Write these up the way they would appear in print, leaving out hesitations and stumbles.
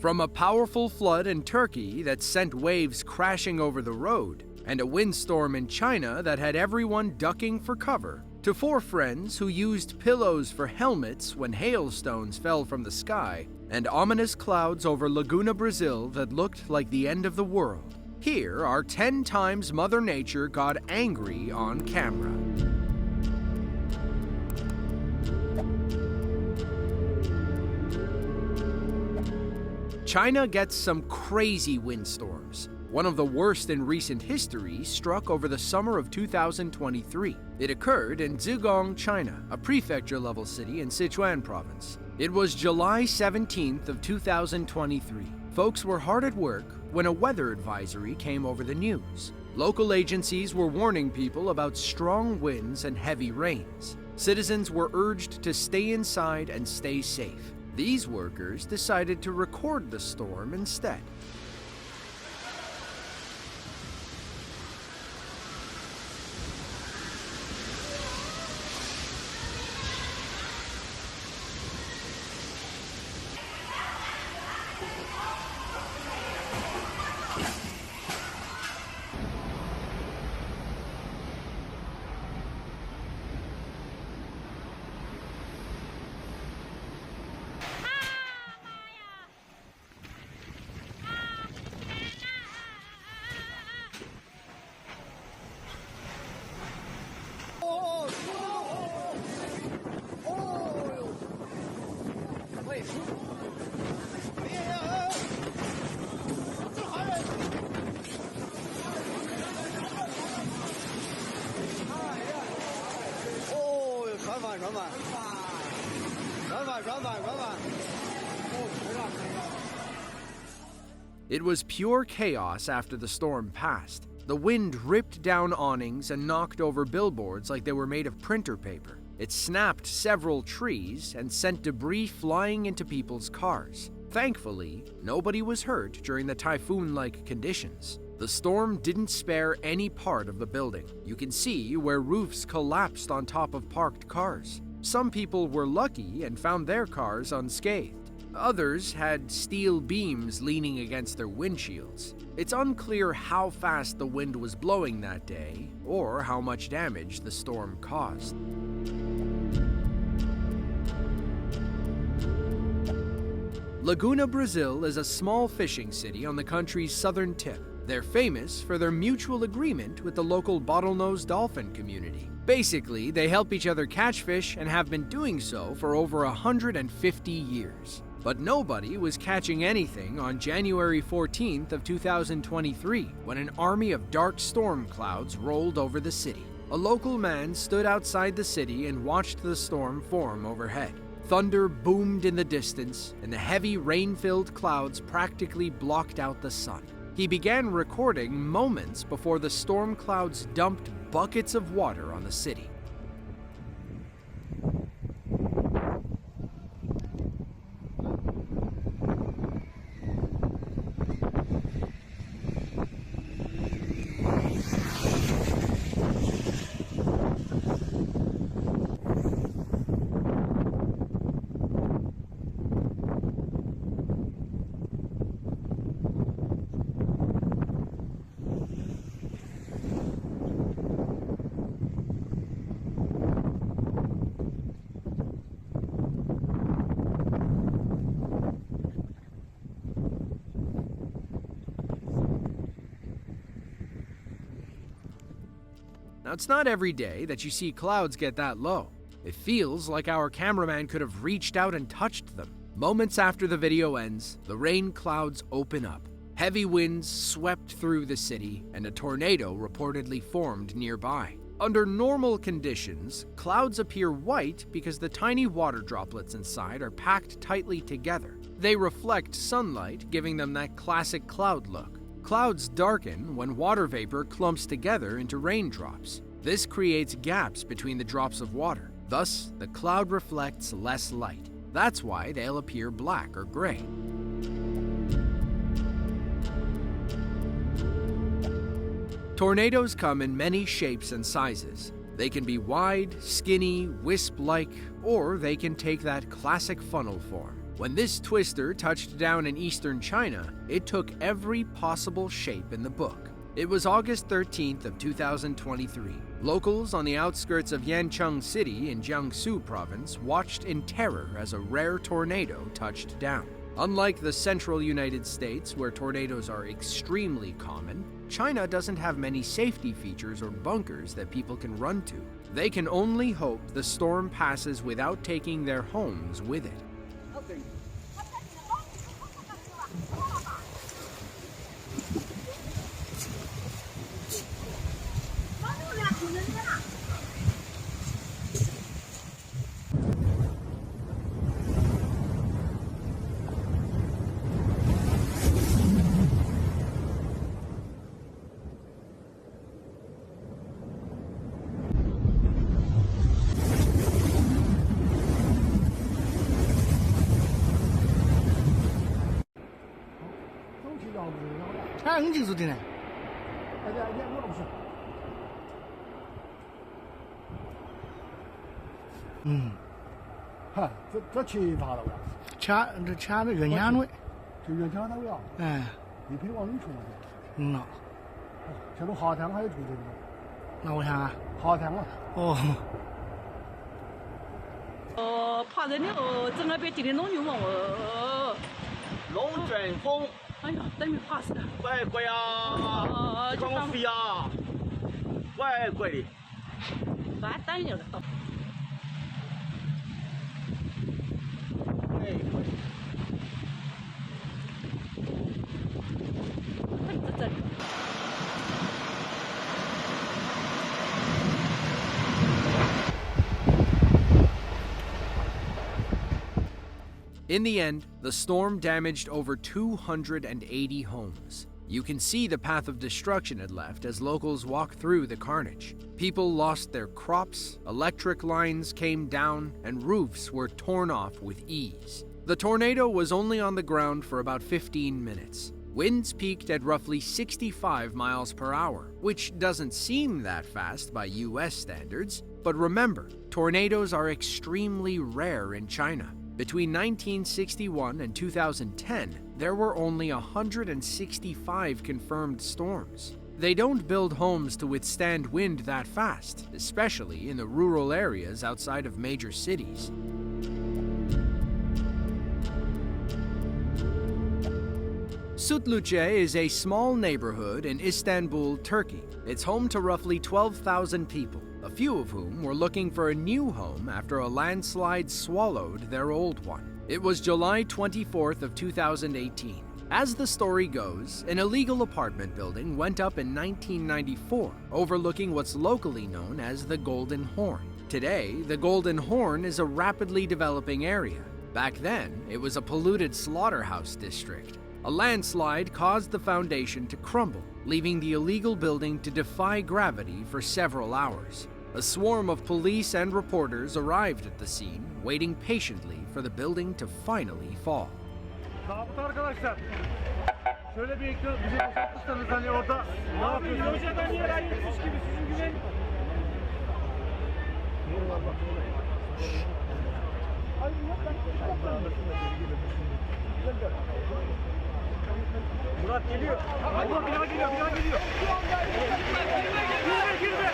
From a powerful flood in Turkey that sent waves crashing over the road, and a windstorm in China that had everyone ducking for cover, to 4 friends who used pillows for helmets when hailstones fell from the sky, and ominous clouds over Laguna, Brazil that looked like the end of the world. Here are 10 times Mother Nature got angry on camera. China gets some crazy windstorms. One of the worst in recent history struck over the summer of 2023. It occurred in Zhejiang, China, a prefecture-level city in Sichuan province. It was July 17th of 2023. Folks were hard at work when a weather advisory came over the news. Local agencies were warning people about strong winds and heavy rains. Citizens were urged to stay inside and stay safe. These workers decided to record the storm instead. It was pure chaos after the storm passed. The wind ripped down awnings and knocked over billboards like they were made of printer paper. It snapped several trees and sent debris flying into people's cars. Thankfully, nobody was hurt during the typhoon-like conditions. The storm didn't spare any part of the building. You can see where roofs collapsed on top of parked cars. Some people were lucky and found their cars unscathed. Others had steel beams leaning against their windshields. It's unclear how fast the wind was blowing that day or how much damage the storm caused. Laguna, Brazil is a small fishing city on the country's southern tip. They're famous for their mutual agreement with the local bottlenose dolphin community. Basically, they help each other catch fish and have been doing so for over 150 years. But nobody was catching anything on January 14th of 2023 when an army of dark storm clouds rolled over the city. A local man stood outside the city and watched the storm form overhead. Thunder boomed in the distance, and the heavy rain-filled clouds practically blocked out the sun. He began recording moments before the storm clouds dumped buckets of water on the city. Now, it's not every day that you see clouds get that low. It feels like our cameraman could have reached out and touched them. Moments after the video ends, the rain clouds open up. Heavy winds swept through the city, and a tornado reportedly formed nearby. Under normal conditions, clouds appear white because the tiny water droplets inside are packed tightly together. They reflect sunlight, giving them that classic cloud look. Clouds darken when water vapor clumps together into raindrops. This creates gaps between the drops of water. Thus, the cloud reflects less light. That's why they'll appear black or gray. Tornadoes come in many shapes and sizes. They can be wide, skinny, wisp-like, or they can take that classic funnel form. When this twister touched down in eastern China, it took every possible shape in the book. It was August 13th of 2023. Locals on the outskirts of Yancheng City in Jiangsu province watched in terror as a rare tornado touched down. Unlike the central United States, where tornadoes are extremely common, China doesn't have many safety features or bunkers that people can run to. They can only hope the storm passes without taking their homes with it.这起发了吧？掐那原浆的，就原浆那个呀。哎，你可以往里冲啊。呐。这种下塘还有住这个。那我想啊，下塘啊。哦。怕人了哦，正那边今天龙牛嘛哦。龙卷风。哎呀，等于怕死了。外国呀，光飞呀，外国的。完蛋了。In the end, the storm damaged over 280 homes. You can see the path of destruction it left as locals walk through the carnage. People lost their crops, electric lines came down, and roofs were torn off with ease. The tornado was only on the ground for about 15 minutes. Winds peaked at roughly 65 miles per hour, which doesn't seem that fast by US standards, but remember, tornadoes are extremely rare in China. Between 1961 and 2010, there were only 165 confirmed storms. They don't build homes to withstand wind that fast, especially in the rural areas outside of major cities. Sütluce is a small neighborhood in Istanbul, Turkey. It's home to roughly 12,000 people, a few of whom were looking for a new home after a landslide swallowed their old one. It was July 24th of 2018. As the story goes, an illegal apartment building went up in 1994, overlooking what's locally known as the Golden Horn. Today, the Golden Horn is a rapidly developing area. Back then, it was a polluted slaughterhouse district. A landslide caused the foundation to crumble, leaving the illegal building to defy gravity for several hours. A swarm of police and reporters arrived at the scene, waiting patiently for the building to finally fall. Zabıta arkadaşlar, şöyle bir ekran bize satmışsanız hani orada ne yapıyorsunuz? Lojadan yer ayrılmış gibi sizin güven. Murat geliyor. Allah bina geliyor, bina geliyor. Girme, girme.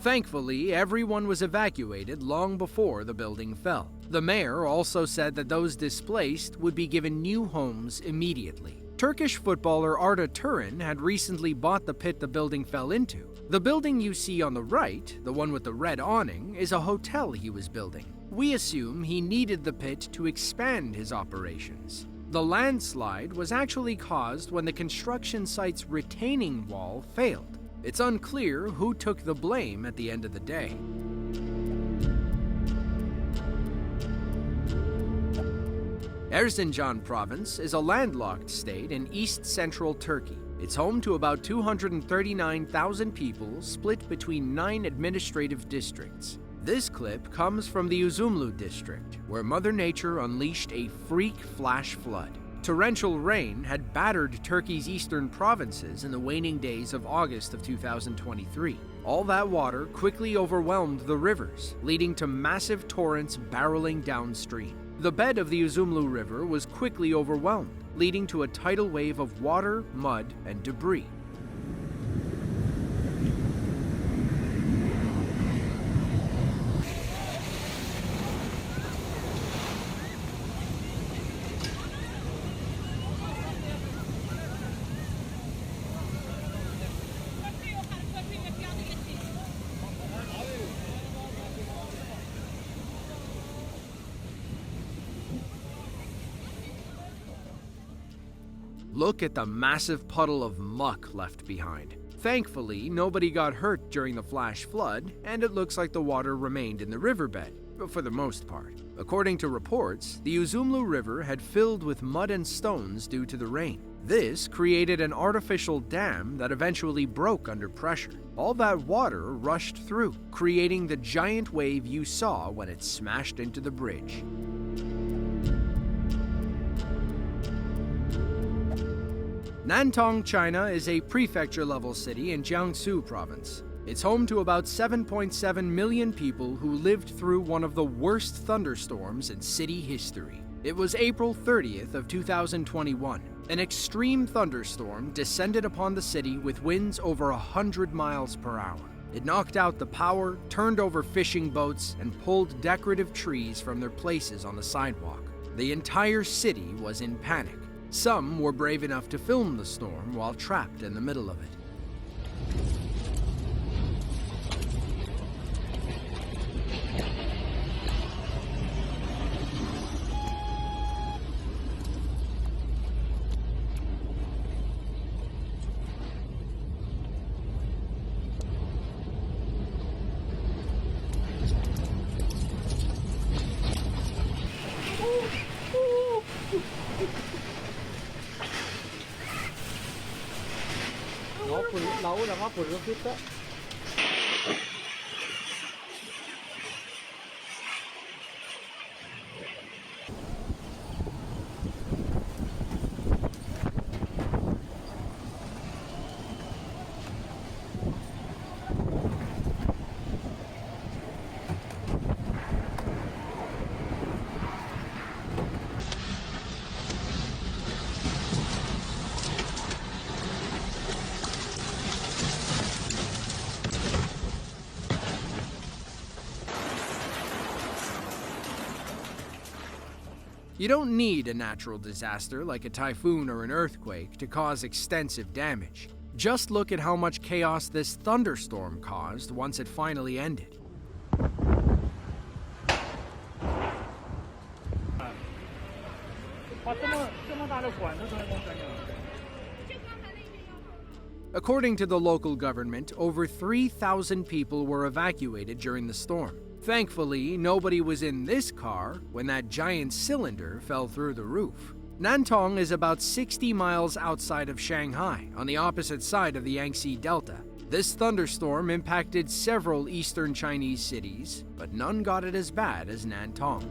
Thankfully, everyone was evacuated long before the building fell. The mayor also said that those displaced would be given new homes immediately. Turkish footballer Arda Turan had recently bought the pit the building fell into. The building you see on the right, the one with the red awning, is a hotel he was building. We assume he needed the pit to expand his operations. The landslide was actually caused when the construction site's retaining wall failed. It's unclear who took the blame at the end of the day. Erzincan province is a landlocked state in east-central Turkey. It's home to about 239,000 people split between 9 administrative districts. This clip comes from the Uzumlu district, where Mother Nature unleashed a freak flash flood. Torrential rain had battered Turkey's eastern provinces in the waning days of August of 2023. All that water quickly overwhelmed the rivers, leading to massive torrents barreling downstream. The bed of the Uzumlu River was quickly overwhelmed, leading to a tidal wave of water, mud, and debris. Look at the massive puddle of muck left behind. Thankfully, nobody got hurt during the flash flood, and it looks like the water remained in the riverbed, for the most part. According to reports, the Uzumlu River had filled with mud and stones due to the rain. This created an artificial dam that eventually broke under pressure. All that water rushed through, creating the giant wave you saw when it smashed into the bridge. Nantong, China is a prefecture-level city in Jiangsu province. It's home to about 7.7 million people who lived through one of the worst thunderstorms in city history. It was April 30th of 2021. An extreme thunderstorm descended upon the city with winds over 100 miles per hour. It knocked out the power, turned over fishing boats, and pulled decorative trees from their places on the sidewalk. The entire city was in panic. Some were brave enough to film the storm while trapped in the middle of it. You don't need a natural disaster like a typhoon or an earthquake to cause extensive damage. Just look at how much chaos this thunderstorm caused once it finally ended. According to the local government, over 3,000 people were evacuated during the storm. Thankfully, nobody was in this car when that giant cylinder fell through the roof. Nantong is about 60 miles outside of Shanghai, on the opposite side of the Yangtze Delta. This thunderstorm impacted several eastern Chinese cities, but none got it as bad as Nantong.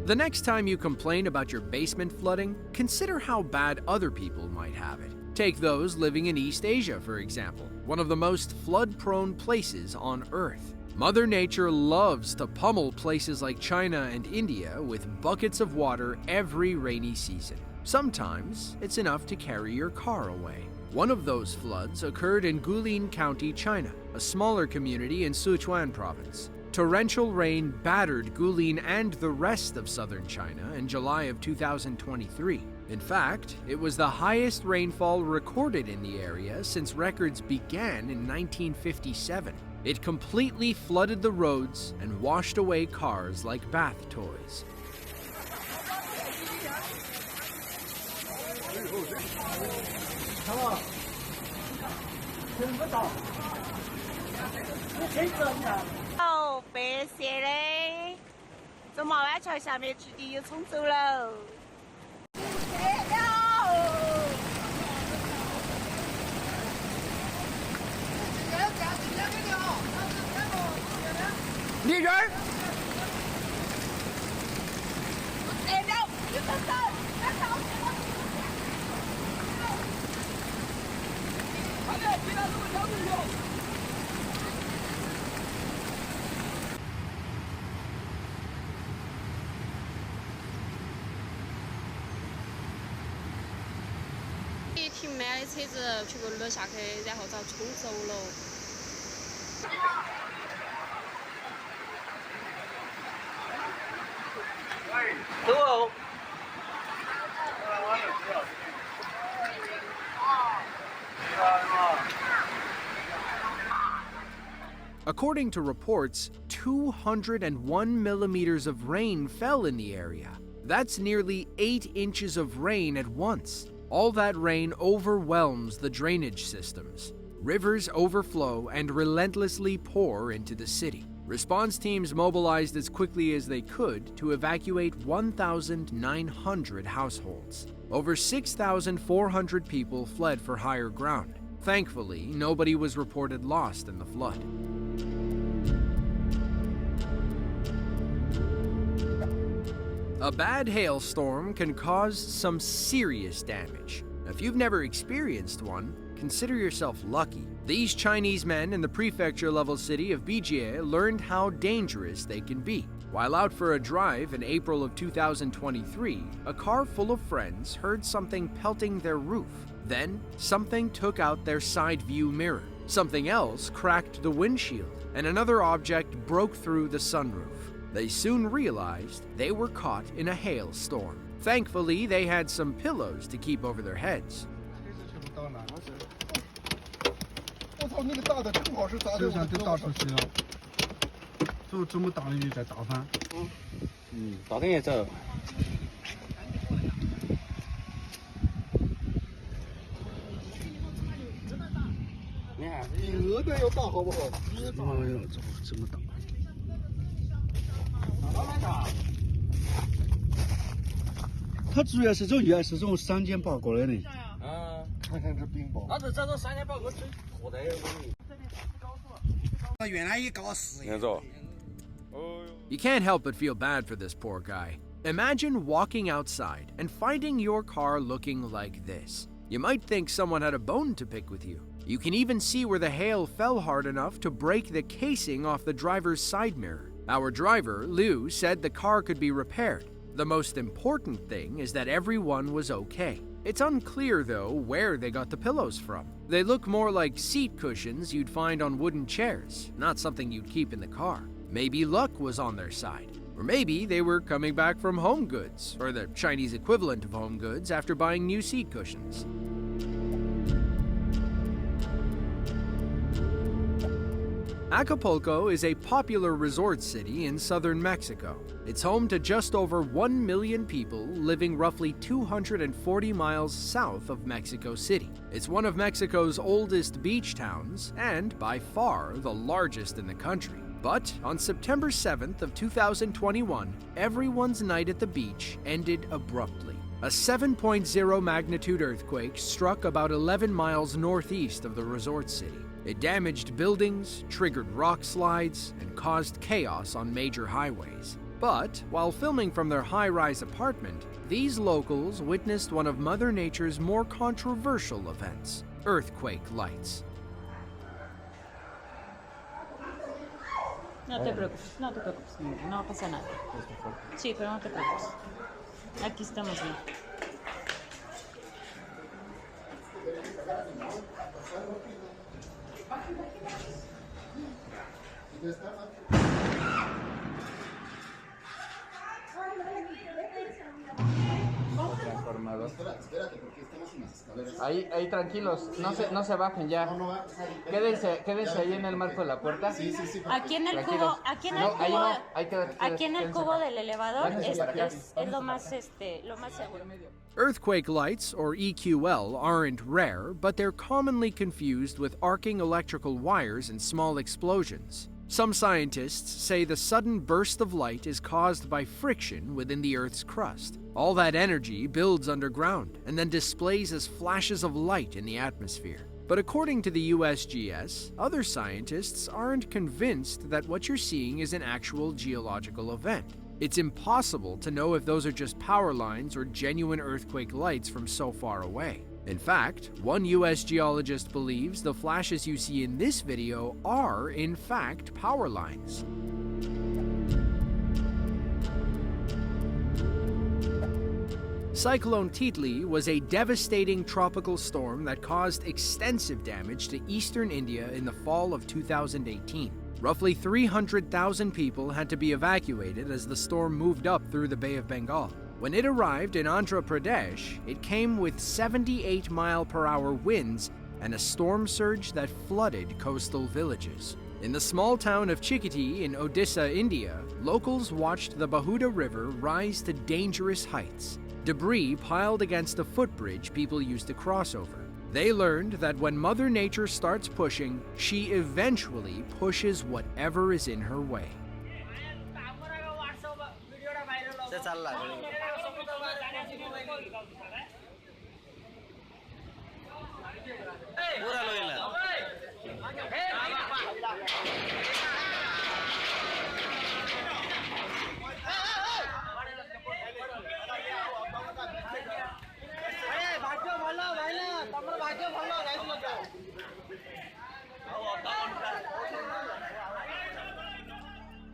The next time you complain about your basement flooding, consider how bad other people might have it. Take those living in East Asia, for example, one of the most flood-prone places on Earth. Mother Nature loves to pummel places like China and India with buckets of water every rainy season. Sometimes it's enough to carry your car away. One of those floods occurred in Gulin County, China, a smaller community in Sichuan province. Torrential rain battered Gulin and the rest of southern China in July of 2023. In fact, it was the highest rainfall recorded in the area since records began in 1957. It completely flooded the roads and washed away cars like bath toys. 你人。停满的车子全部落下去，然后遭冲走了。走哦。 According to reports, 201 millimeters of rain fell in the area. That's nearly 8 inches of rain at once. All that rain overwhelms the drainage systems. Rivers overflow and relentlessly pour into the city. Response teams mobilized as quickly as they could to evacuate 1,900 households. Over 6,400 people fled for higher ground. Thankfully, nobody was reported lost in the flood. A bad hailstorm can cause some serious damage. If you've never experienced one, consider yourself lucky. These Chinese men in the prefecture-level city of Bijie learned how dangerous they can be. While out for a drive in April of 2023, a car full of friends heard something pelting their roof. Then, something took out their side view mirror. Something else cracked the windshield, and another object broke through the sunroof. They soon realized they were caught in a hailstorm. Thankfully, they had some pillows to keep over their heads. 我操，那个大的正好是砸在我的头上。就这么大的雨在打翻。打灯也走。你看，比鹅的要大，好不好？这么大。它主要是这种雨是从山间爬过来的。啊，看看这冰雹。那是这种山间爬过去，火的。原来也高4。 You can't help but feel bad for this poor guy. Imagine walking outside and finding your car looking like this. You might think someone had a bone to pick with you. You can even see where the hail fell hard enough to break the casing off the driver's side mirror. Our driver, Liu, said the car could be repaired. The most important thing is that everyone was okay. It's unclear, though, where they got the pillows from. They look more like seat cushions you'd find on wooden chairs, not something you'd keep in the car. Maybe luck was on their side. Or maybe they were coming back from Home Goods, or the Chinese equivalent of Home Goods, after buying new seat cushions. Acapulco is a popular resort city in southern Mexico. It's home to just over 1 million people living roughly 240 miles south of Mexico City. It's one of Mexico's oldest beach towns and by far the largest in the country. But on September 7th of 2021, everyone's night at the beach ended abruptly. A 7.0 magnitude earthquake struck about 11 miles northeast of the resort city. It damaged buildings, triggered rock slides, and caused chaos on major highways. But while filming from their high-rise apartment, these locals witnessed one of Mother Nature's more controversial events: earthquake lights. No te preocupes, no te preocupes, no pasa nada. Sí, pero no te preocupes. Aquí estamos bien. Ahí tranquilos, no se bajen ya. Quédense ahí en el marco de la puerta. Aquí en el cubo, aquí en el cubo del elevador es lo más seguro. Earthquake lights, or EQL, aren't rare, but they're commonly confused with arcing electrical wires and small explosions. Some scientists say the sudden burst of light is caused by friction within the Earth's crust. All that energy builds underground and then displays as flashes of light in the atmosphere. But according to the USGS, other scientists aren't convinced that what you're seeing is an actual geological event. It's impossible to know if those are just power lines or genuine earthquake lights from so far away. In fact, one US geologist believes the flashes you see in this video are, in fact, power lines. Cyclone Tilley was a devastating tropical storm that caused extensive damage to eastern India in the fall of 2018. Roughly 300,000 people had to be evacuated as the storm moved up through the Bay of Bengal. When it arrived in Andhra Pradesh, it came with 78-mile-per-hour winds and a storm surge that flooded coastal villages. In the small town of Chikhati in Odisha, India, locals watched the Bahuda River rise to dangerous heights. Debris piled against a footbridge people used to cross over. They learned that when Mother Nature starts pushing, she eventually pushes whatever is in her way.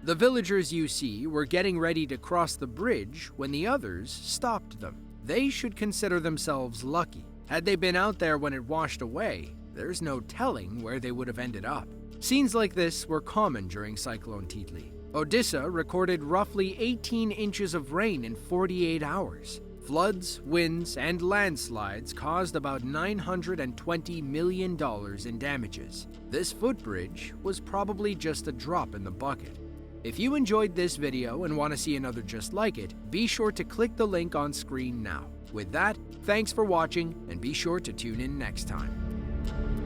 The villagers you see were getting ready to cross the bridge when the others stopped them. They should consider themselves lucky. Had they been out there when it washed away, there's no telling where they would have ended up. Scenes like this were common during Cyclone Tilley. Odisha recorded roughly 18 inches of rain in 48 hours. Floods, winds, and landslides caused about $920 million in damages. This footbridge was probably just a drop in the bucket. If you enjoyed this video and want to see another just like it, be sure to click the link on screen now. With that, thanks for watching and be sure to tune in next time.